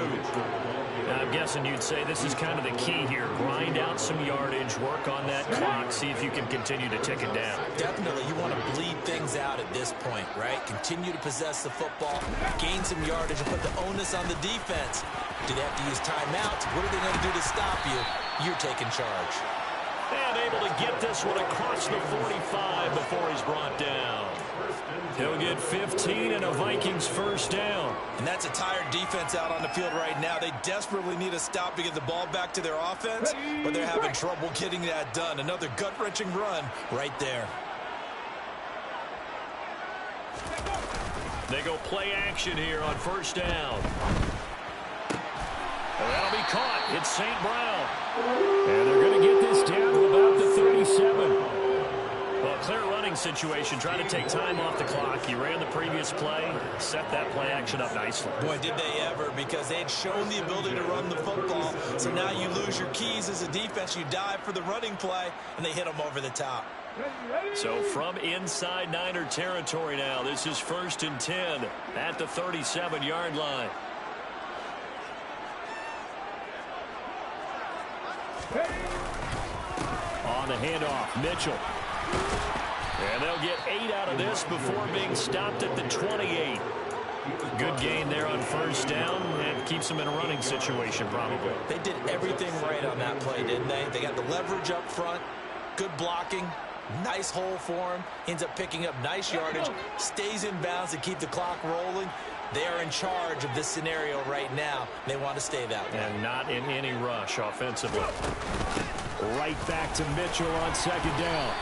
Now, I'm guessing you'd say this is kind of the key here. Grind out some yardage, work on that clock, see if you can continue to tick it down. Definitely. You want to bleed things out at this point, right? Continue to possess the football, gain some yardage, and put the onus on the defense. Do they have to use timeouts? What are they going to do to stop you? You're taking charge. And able to get this one across the 45 before he's brought down. He'll get 15 and a Vikings 1st down. And that's a tired defense out on the field right now. They desperately need a stop to get the ball back to their offense, but they're having trouble getting that done. Another gut-wrenching run right there. They go play action here on 1st down. That'll be caught. It's St. Brown. And they're going to get this down to about the 37. But Clear running situation, trying to take time off the clock. He ran the previous play, set that play action up nicely. Boy, did they ever, because they had shown the ability to run the football. So now you lose your keys as a defense. You dive for the running play, and they hit them over the top. So from inside Niner territory now, this is 1st and 10 at the 37-yard line. On the handoff, Mitchell. And they'll get 8 out of this before being stopped at the 28. Good gain there on 1st down, and keeps them in a running situation probably. They did everything right on that play, didn't they? They got the leverage up front, good blocking, nice hole for him, ends up picking up nice yardage, stays in bounds to keep the clock rolling. They are in charge of this scenario right now. They want to stay that way. And not in any rush offensively. Right back to Mitchell on 2nd down.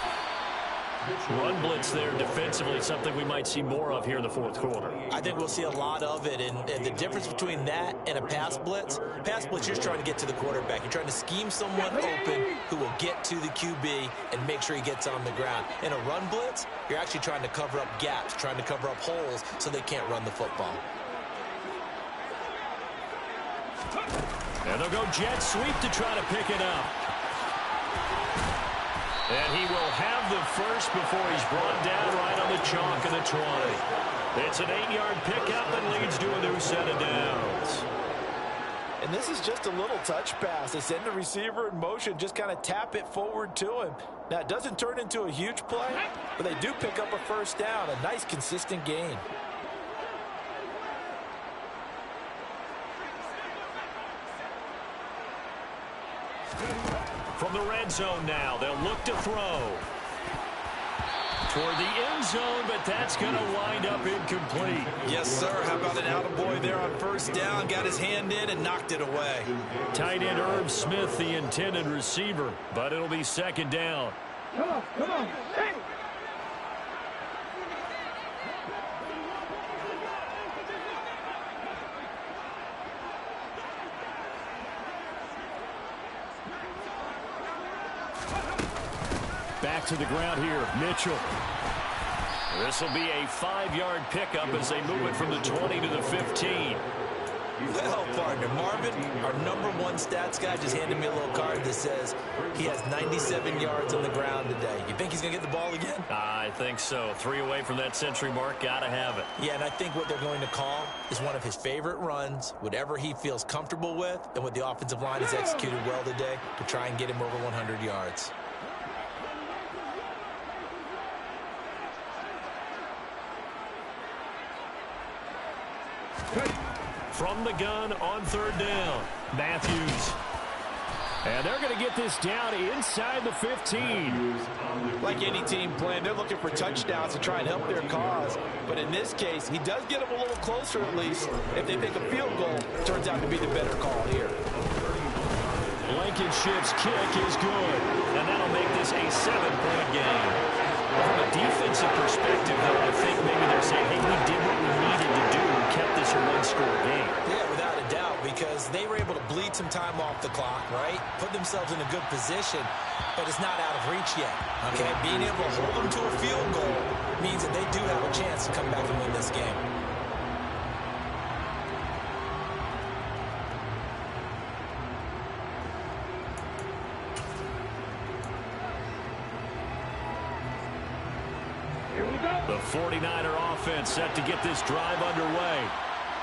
Run blitz there defensively, something we might see more of here in the 4th quarter. I think we'll see a lot of it, and the difference between that and a pass blitz, you're just trying to get to the quarterback. You're trying to scheme someone open who will get to the QB and make sure he gets on the ground. In a run blitz, you're actually trying to cover up gaps, trying to cover up holes so they can't run the football. And they'll go jet sweep to try to pick it up. And he will have the first before he's brought down right on the chalk of the 20. It's an 8-yard pickup and leads to a new set of downs. And this is just a little touch pass. They send the receiver in motion, just kind of tap it forward to him. Now, it doesn't turn into a huge play, but they do pick up a 1st down, a nice, consistent gain. From the red zone now, they'll look to throw. Toward the end zone, but that's going to wind up incomplete. Yes, sir. How about an attaboy there on 1st down? Got his hand in and knocked it away. Tight end Irv Smith, the intended receiver, but it'll be 2nd down. Come on, hey! Back to the ground here, Mitchell. This will be a 5-yard pickup as they move it from the 20 to the 15. Well, partner, Marvin, our #1 stats guy, just handed me a little card that says he has 97 yards on the ground today. You think he's going to get the ball again? I think so. 3 away from that century mark. Got to have it. Yeah, and I think what they're going to call is one of his favorite runs, whatever he feels comfortable with, and what the offensive line has executed well today to try and get him over 100 yards. From the gun on 3rd down, Matthews. And they're going to get this down inside the 15. Like any team plan, they're looking for touchdowns to try and help their cause. But in this case, he does get them a little closer at least. If they make a field goal, it turns out to be the better call here. Blankenship's kick is good. And that'll make this a 7-point game. From a defensive perspective, though, I think maybe they're saying, hey, we did what we needed to do and kept this a 1-score game. Yeah, without a doubt, because they were able to bleed some time off the clock, right? Put themselves in a good position, but it's not out of reach yet, okay? Being able to hold them to a field goal means that they do have a chance to come back and win this game. The 49er offense set to get this drive underway.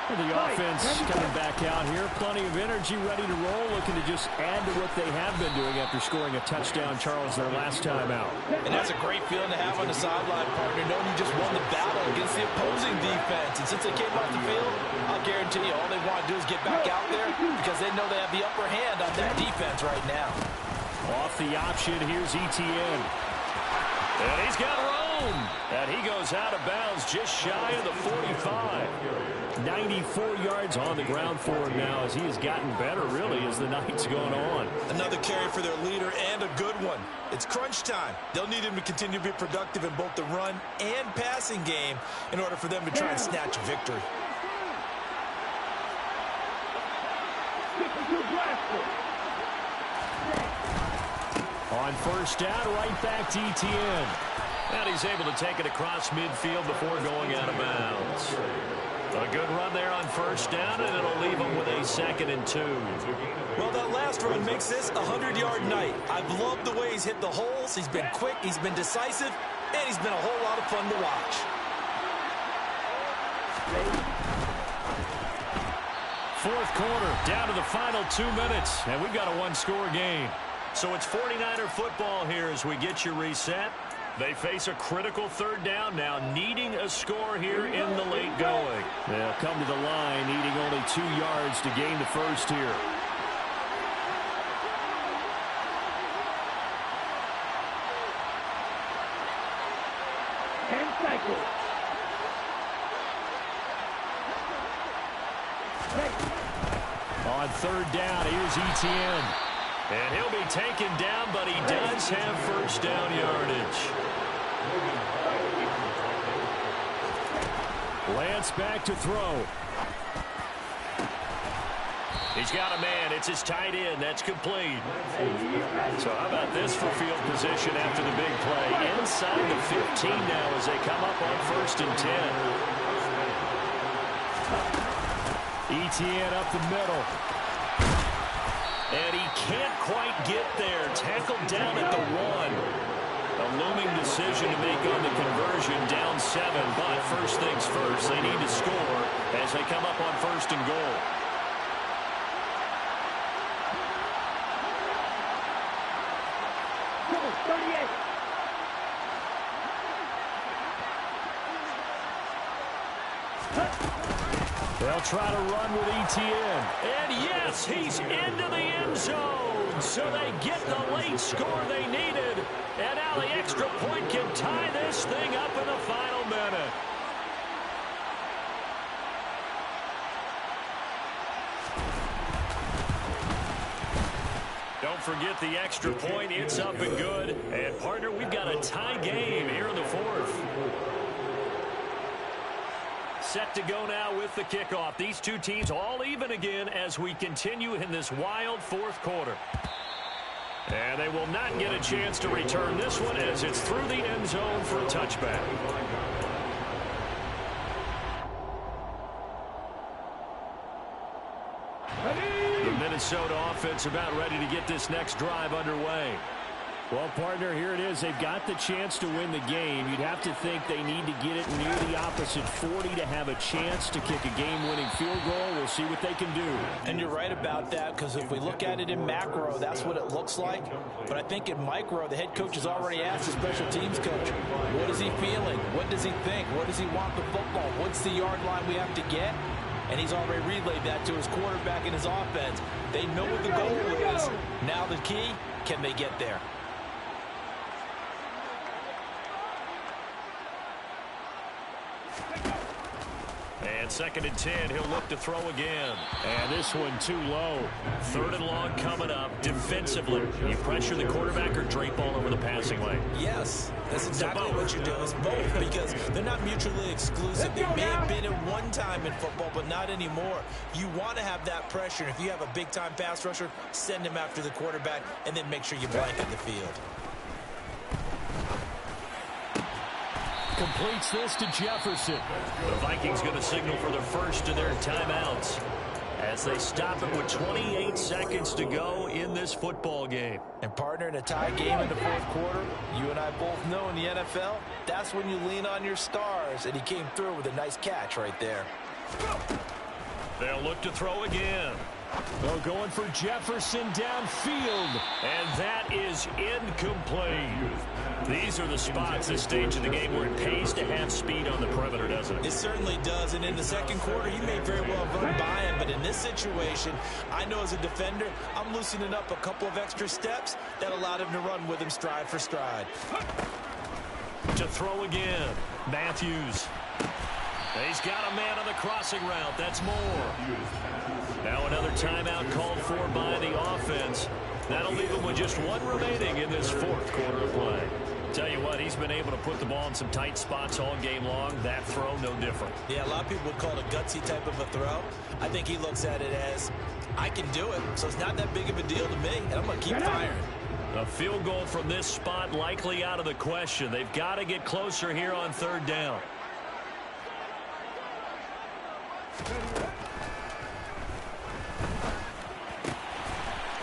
And the offense coming back out here. Plenty of energy, ready to roll, looking to just add to what they have been doing after scoring a touchdown, Charles, their last time out. And that's a great feeling to have on the sideline, partner, knowing you just won the battle against the opposing defense. And since they came off the field, I'll guarantee you all they want to do is get back out there because they know they have the upper hand on that defense right now. Off the option, here's Etienne. And he's got room. And he goes out of bounds just shy of the 45. 94 yards on the ground for him now as he has gotten better, really, as the night's gone on. Another carry for their leader and a good one. It's crunch time. They'll need him to continue to be productive in both the run and passing game in order for them to try and snatch a victory. On 1st down, right back to Etienne. And he's able to take it across midfield before going out of bounds. A good run there on first down, and it'll leave him with a 2nd and 2. Well, that last run makes this a 100-yard night. I've loved the way he's hit the holes. He's been quick, he's been decisive, and he's been a whole lot of fun to watch. Fourth quarter, down to the final 2 minutes, and we've got a one-score game. So it's 49er football here as we get you reset. They face a critical 3rd down now, needing a score here in the late going. They'll come to the line, needing only 2 yards to gain the first here. And cycle. On 3rd down, here's Etienne. And he'll be taken down, but he does have first down yardage. Lance back to throw. He's got a man. It's his tight end. That's complete. So how about this for field position after the big play? Inside the 15 now as they come up on 1st and 10. Etienne up the middle. And he can't quite get there. Tackled down at the 1. A looming decision to make on the conversion, down 7. But first things first, they need to score as they come up on 1st and goal. They'll try to run with Etienne. And yes, he's into the end zone. So they get the late score they needed. And now the extra point can tie this thing up in the final minute. Don't forget the extra point. It's up and good. And, partner, we've got a tie game here in the 4th. Set to go now with the kickoff. These two teams all even again as we continue in this wild 4th quarter. And they will not get a chance to return this one as it's through the end zone for a touchback. The Minnesota offense about ready to get this next drive underway. Well, partner, here it is. They've got the chance to win the game. You'd have to think they need to get it near the opposite 40 to have a chance to kick a game-winning field goal. We'll see what they can do. And you're right about that, because if we look at it in macro, that's what it looks like. But I think in micro, the head coach has already asked the special teams coach, what is he feeling? What does he think? Where does he want the football? What's the yard line we have to get? And he's already relayed that to his quarterback and his offense. They know what the goal is. Now the key, can they get there? And 2nd and 10, he'll look to throw again. And this one too low. 3rd and long coming up. Defensively, you pressure the quarterback or drape all over the passing lane? Yes, that's exactly what you do. It's both, because they're not mutually exclusive. They may have been at one time in football, but not anymore. You want to have that pressure. If you have a big-time pass rusher, send him after the quarterback, and then make sure you blanket the field. Completes this to Jefferson. The Vikings going to signal for their first of their timeouts as they stop it with 28 seconds to go in this football game. And, partner, in a tie game in the 4th quarter, you and I both know in the NFL, that's when you lean on your stars, and he came through with a nice catch right there. They'll look to throw again. They're going for Jefferson downfield. And that is incomplete. These are the spots, this stage of the game, where it pays to have speed on the perimeter, doesn't it? It certainly does. And in the 2nd quarter, he may very well have run by him. But in this situation, I know as a defender, I'm loosening up a couple of extra steps that allowed him to run with him stride for stride. To throw again, Matthews. He's got a man on the crossing route. That's more. Now another timeout called for by the offense. That'll leave him with just one remaining in this 4th quarter of play. Tell you what, he's been able to put the ball in some tight spots all game long. That throw, no different. Yeah, a lot of people would call it a gutsy type of a throw. I think he looks at it as I can do it, so it's not that big of a deal to me, and I'm going to keep firing. A field goal from this spot likely out of the question. They've got to get closer here on third down.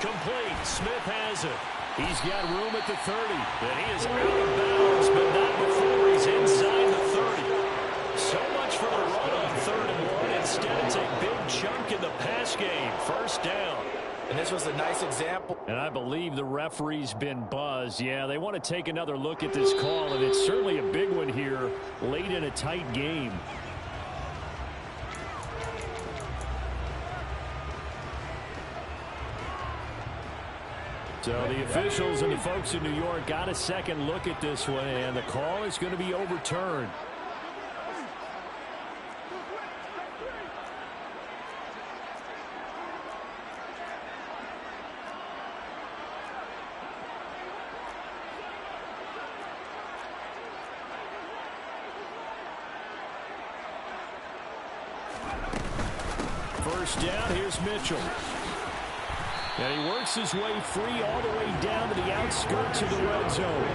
Complete. Smith has it. He's got room at the 30. And he is out of bounds, but not before he's inside the 30. So much for the run on 3rd and 1. Instead, it's a big chunk in the pass game. First down. And this was a nice example. And I believe the referee's been buzzed. Yeah, they want to take another look at this call, and it's certainly a big one here late in a tight game. So the officials and the folks in New York got a second look at this one, and the call is going to be overturned. First down, here's Mitchell. And he works his way free all the way down to the outskirts of the red zone.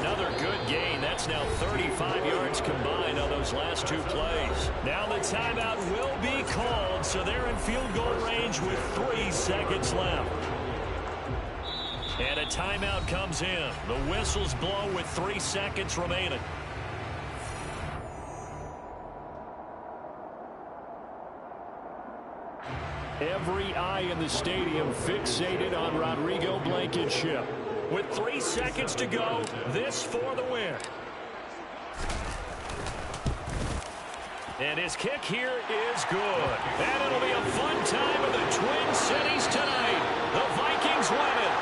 Another good gain. That's now 35 yards combined on those last 2 plays. Now the timeout will be called, so they're in field goal range with 3 seconds left. And a timeout comes in. The whistles blow with 3 seconds remaining. Every eye in the stadium fixated on Rodrigo Blankenship. With 3 seconds to go, this for the win. And his kick here is good. And it'll be a fun time in the Twin Cities tonight. The Vikings win it.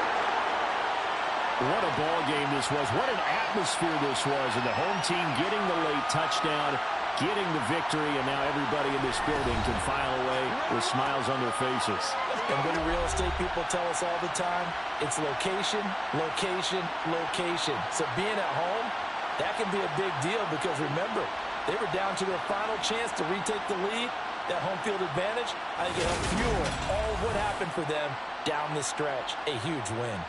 What a ball game this was. What an atmosphere this was. And the home team getting the late touchdown, getting the victory, and now everybody in this building can file away with smiles on their faces. And what do real estate people tell us all the time? It's location, location, location. So being at home, that can be a big deal because remember, they were down to their final chance to retake the lead. That home field advantage, I think it helped fuel all of what happened for them down the stretch. A huge win.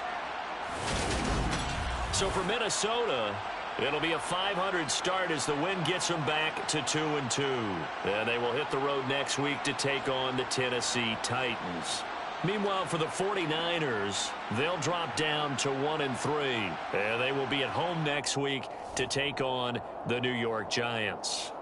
So for Minnesota, it'll be a 500 start as the win gets them back to 2-2. And they will hit the road next week to take on the Tennessee Titans. Meanwhile, for the 49ers, they'll drop down to 1-3. And they will be at home next week to take on the New York Giants.